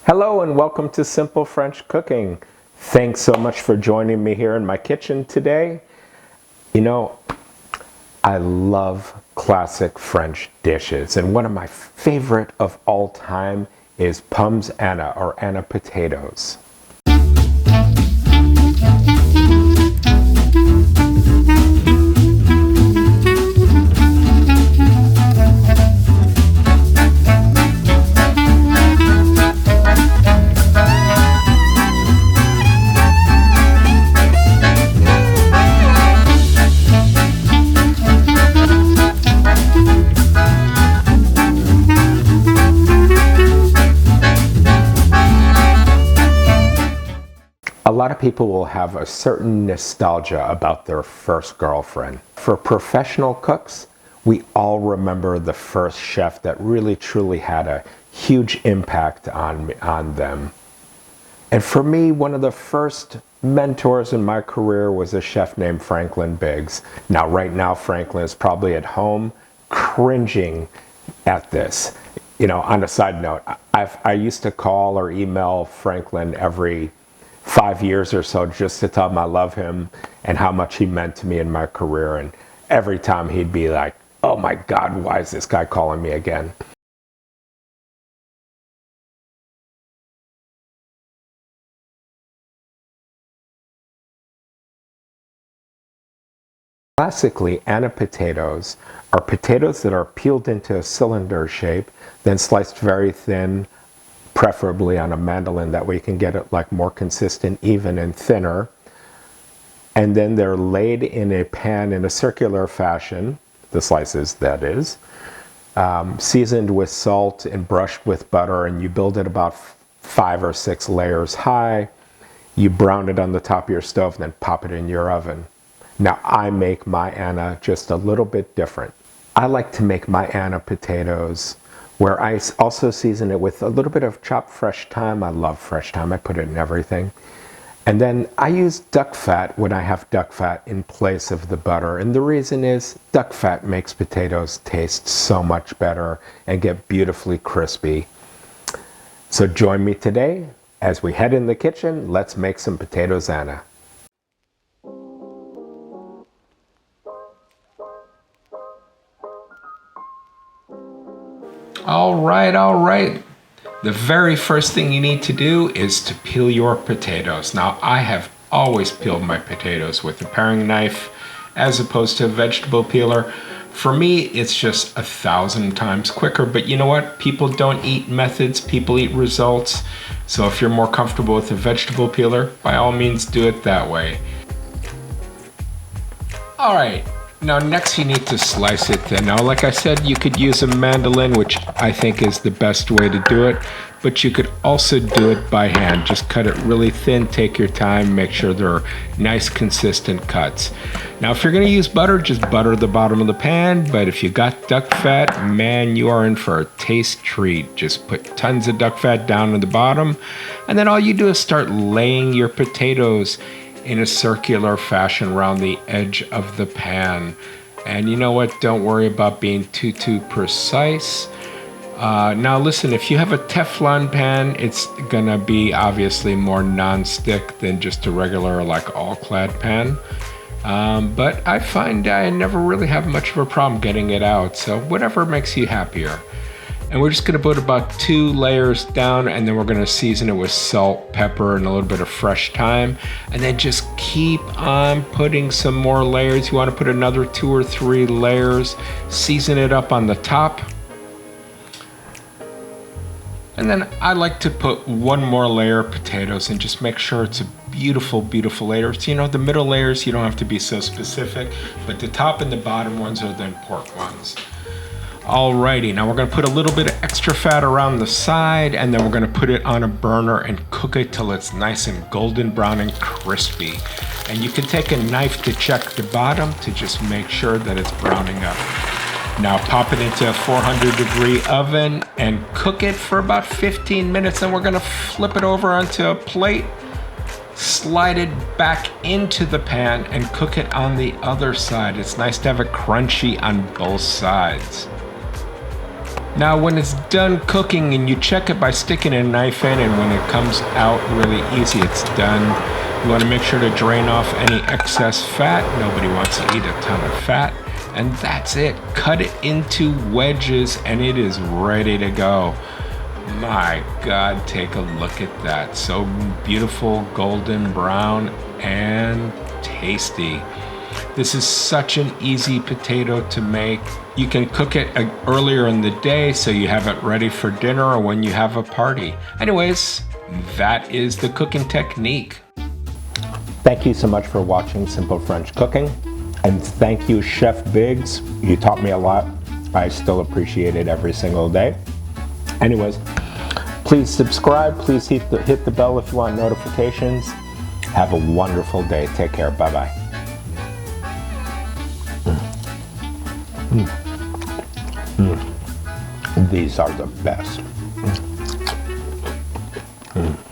Hello and welcome to Simple French Cooking. Thanks so much for joining me here in my kitchen today. You know, I love classic French dishes, and one of my favorite of all time is Pommes Anna or Anna potatoes. A lot of people will have a certain nostalgia about their first girlfriend. For professional cooks, we all remember the first chef that really truly had a huge impact on them. And for me, one of the first mentors in my career was a chef named Franklin Biggs. Now, right now, Franklin is probably at home cringing at this. You know, on a side note, I used to call or email Franklin every 5 years or so just to tell him I love him and how much he meant to me in my career. And every time he'd be like, oh my God, why is this guy calling me again? Classically, Anna potatoes are potatoes that are peeled into a cylinder shape, then sliced very thin, preferably on a mandolin, that way you can get it like more consistent, even, and thinner. And then they're laid in a pan in a circular fashion, the slices that is, seasoned with salt and brushed with butter, and you build it about 5 or 6 layers high. You brown it on the top of your stove and then pop it in your oven. Now I make my Anna just a little bit different. I like to make my Anna potatoes where I also season it with a little bit of chopped fresh thyme. I love fresh thyme. I put it in everything. And then I use duck fat when I have duck fat in place of the butter. And the reason is duck fat makes potatoes taste so much better and get beautifully crispy. So join me today as we head in the kitchen. Let's make some potatoes Anna. All right. The very first thing you need to do is to peel your potatoes. Now, I have always peeled my potatoes with a paring knife as opposed to a vegetable peeler. For me, it's just 1,000 times quicker, but you know what? People don't eat methods, people eat results. So if you're more comfortable with a vegetable peeler, by all means do it that way. All right. Now next you need to slice it thin. Now like I said, you could use a mandolin, which I think is the best way to do it, but you could also do it by hand. Just cut it really thin, take your time, make sure they're nice consistent cuts. Now if you're gonna use butter, just butter the bottom of the pan, but if you got duck fat, man, you are in for a taste treat. Just put tons of duck fat down at the bottom, and then all you do is start laying your potatoes in a circular fashion around the edge of the pan. And you know what? Don't worry about being too precise. Now listen, if you have a Teflon pan, it's gonna be obviously more non-stick than just a regular like all-clad pan. But I find I never really have much of a problem getting it out, so whatever makes you happier. And we're just gonna put about 2 layers down, and then we're gonna season it with salt, pepper, and a little bit of fresh thyme. And then just keep on putting some more layers. You wanna put another 2 or 3 layers, season it up on the top. And then I like to put 1 more layer of potatoes and just make sure it's a beautiful layer. So, you know, the middle layers, you don't have to be so specific, but the top and the bottom ones are the important ones. Alrighty, now we're gonna put a little bit of extra fat around the side, and then we're gonna put it on a burner and cook it till it's nice and golden brown and crispy. And you can take a knife to check the bottom to just make sure that it's browning up. Now pop it into a 400-degree oven and cook it for about 15 minutes. Then we're gonna flip it over onto a plate, slide it back into the pan, and cook it on the other side. It's nice to have it crunchy on both sides. Now when it's done cooking, and you check it by sticking a knife in, and when it comes out really easy, it's done. You want to make sure to drain off any excess fat. Nobody wants to eat a ton of fat. And that's it. Cut it into wedges and it is ready to go. My God, take a look at that. So beautiful, golden brown and tasty. This is such an easy potato to make. You can cook it earlier in the day so you have it ready for dinner or when you have a party. Anyways, that is the cooking technique. Thank you so much for watching Simple French Cooking. And thank you, Chef Biggs. You taught me a lot. I still appreciate it every single day. Anyways, please subscribe. Please hit the bell if you want notifications. Have a wonderful day. Take care. Bye-bye. These are the best.